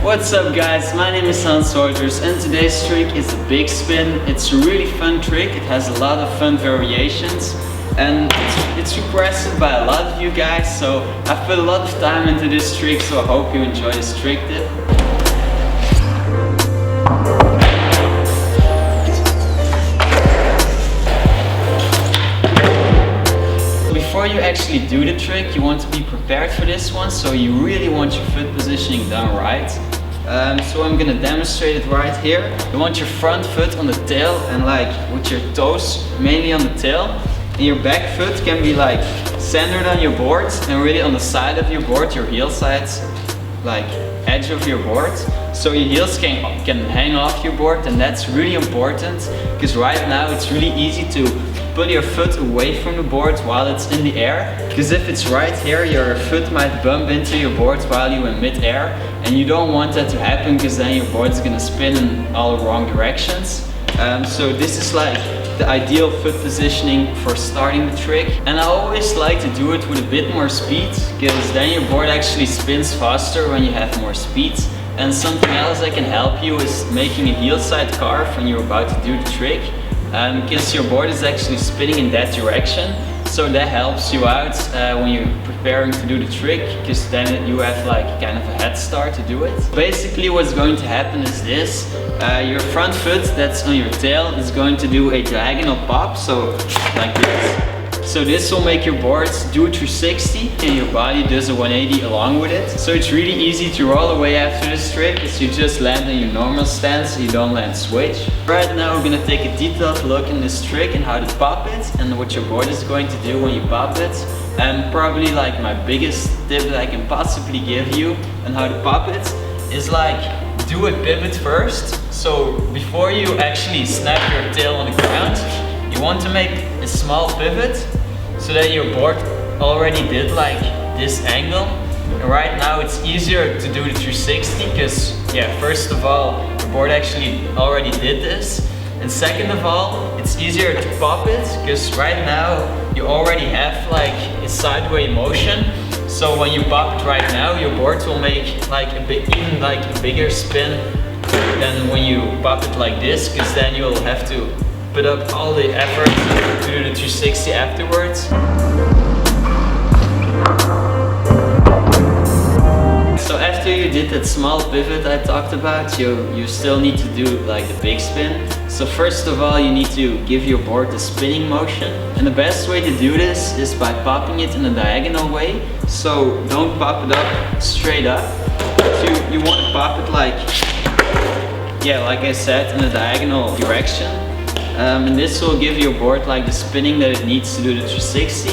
What's up guys, my name is Wouters and today's trick is the big spin. It's a really fun trick, it has a lot of fun variations and it's requested by a lot of you guys, so I put a lot of time into this trick, so I hope you enjoy this trick tip. Before you actually do the trick, you want to be prepared for this one, so you really want your foot positioning done right. So I'm gonna demonstrate it right here. You want your front foot on the tail and like with your toes mainly on the tail. And your back foot can be like centered on your board and really on the side of your board, your heel sides, like edge of your board. So your heels can hang off your board, and that's really important because right now it's really easy to put your foot away from the board while it's in the air, because if it's right here, your foot might bump into your board while you're in mid-air, and you don't want that to happen because then your board is gonna spin in all the wrong directions. So this is like the ideal foot positioning for starting the trick, and I always like to do it with a bit more speed because then your board actually spins faster when you have more speed. And something else that can help you is making a heel side carve when you're about to do the trick, because your board is actually spinning in that direction, so that helps you out when you're preparing to do the trick, because then you have like kind of a head start to do it. Basically what's going to happen is this: your front foot that's on your tail is going to do a diagonal pop, so like this. So this will make your board do a 360 and your body does a 180 along with it. So it's really easy to roll away after this trick, because you just land in your normal stance, you don't land switch. Right now we're gonna take a detailed look in this trick and how to pop it and what your board is going to do when you pop it. And probably like my biggest tip that I can possibly give you on how to pop it is like do a pivot first. So before you actually snap your tail on the ground, you want to make a small pivot so that your board already did like this angle. And right now it's easier to do the 360 because, yeah, first of all, your board actually already did this. And second of all, it's easier to pop it because right now you already have like a sideways motion. So when you pop it right now, your board will make like even like a bigger spin than when you pop it like this, because then you'll have to put up all the effort to do the 360 afterwards. So after you did that small pivot I talked about, you still need to do like the big spin. So first of all, you need to give your board the spinning motion, and the best way to do this is by popping it in a diagonal way. So don't pop it up straight up. You want to pop it like, yeah, like I said, in a diagonal direction. And this will give your board like the spinning that it needs to do the 360,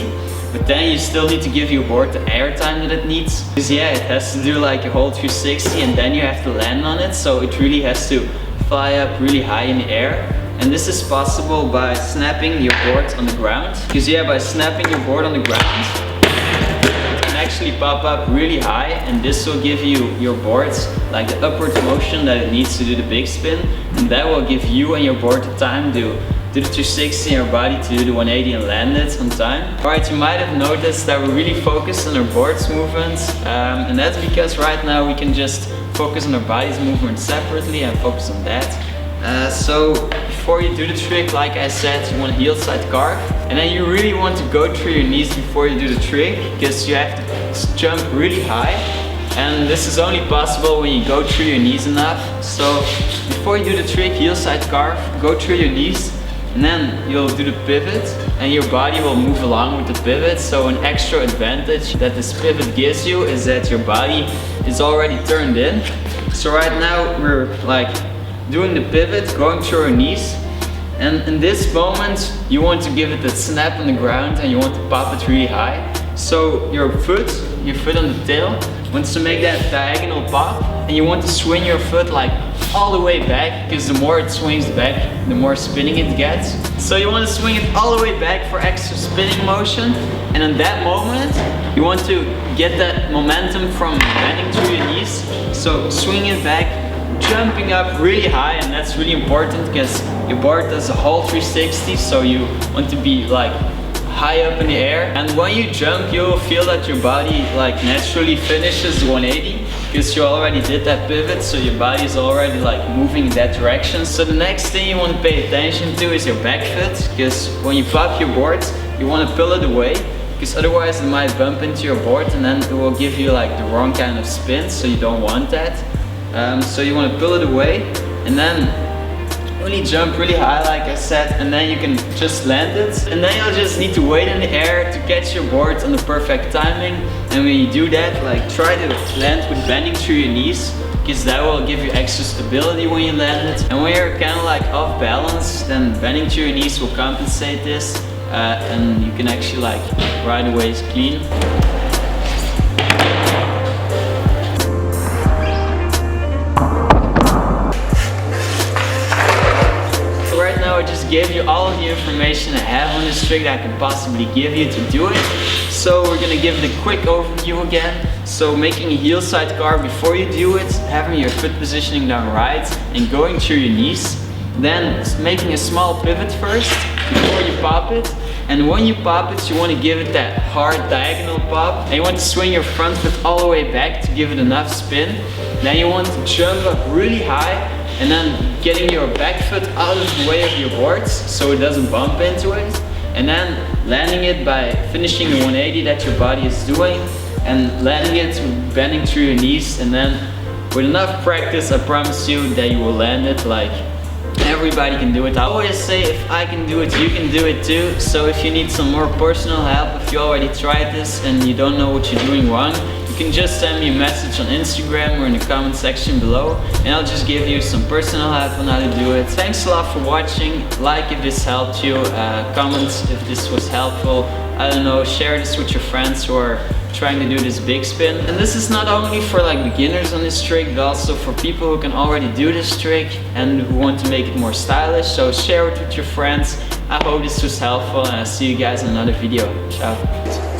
but then you still need to give your board the air time that it needs, because yeah, it has to do like a whole 360 and then you have to land on it, so it really has to fly up really high in the air. And this is possible by snapping your board on the ground, because yeah, by snapping your board on the ground it can actually pop up really high, and this will give you your board like the upward motion that it needs to do the big spin, and that will give you and your board the time to do the 360 and your body to do the 180 and land it on time. Alright, you might have noticed that we're really focused on our board's movements, and that's because right now we can just focus on our body's movement separately and focus on that. So before you do the trick, like I said, you want a heel side carve, and then you really want to go through your knees before you do the trick, because you have to jump really high, and this is only possible when you go through your knees enough. So before you do the trick, heel side carve, go through your knees, and then you'll do the pivot and your body will move along with the pivot. So an extra advantage that this pivot gives you is that your body is already turned in. So right now we're like doing the pivot, going through our knees, and in this moment you want to give it that snap on the ground and you want to pop it really high. So your foot on the tail wants to make that diagonal pop, and you want to swing your foot like all the way back, because the more it swings back, the more spinning it gets. So you want to swing it all the way back for extra spinning motion, and in that moment you want to get that momentum from bending through your knees. So swing it back, jumping up really high, and that's really important because your board does a whole 360, so you want to be like high up in the air, and when you jump you'll feel that your body like naturally finishes 180, because you already did that pivot, so your body is already like moving in that direction. So the next thing you want to pay attention to is your back foot, because when you pop your board, you want to pull it away, because otherwise it might bump into your board and then it will give you like the wrong kind of spin, so you don't want that. So you want to pull it away and then really jump really high like I said, and then you can just land it, and then you'll just need to wait in the air to catch your board on the perfect timing. And when you do that, like try to land with bending through your knees, because that will give you extra stability when you land it. And when you're kind of like off balance, then bending through your knees will compensate this, and you can actually like ride away clean. I just gave you all of the information I have on this trick that I can possibly give you to do it. So we're gonna give it a quick overview again. So making a heel side carve before you do it, having your foot positioning down right and going through your knees. Then making a small pivot first before you pop it. And when you pop it, you want to give it that hard diagonal pop. And you want to swing your front foot all the way back to give it enough spin. Then you want to jump up really high and then getting your back foot out of the way of your boards so it doesn't bump into it. And then landing it by finishing the 180 that your body is doing and landing it bending through your knees. And then with enough practice, I promise you that you will land it like everybody can do it. I always say if I can do it, you can do it too. So if you need some more personal help, if you already tried this and you don't know what you're doing wrong, you can just send me a message on Instagram or in the comment section below, and I'll just give you some personal help on how to do it. Thanks a lot for watching. Like if this helped you, comment if this was helpful. I don't know, share this with your friends who are trying to do this big spin. And this is not only for like beginners on this trick, but also for people who can already do this trick and who want to make it more stylish. So share it with your friends. I hope this was helpful, and I'll see you guys in another video. Ciao.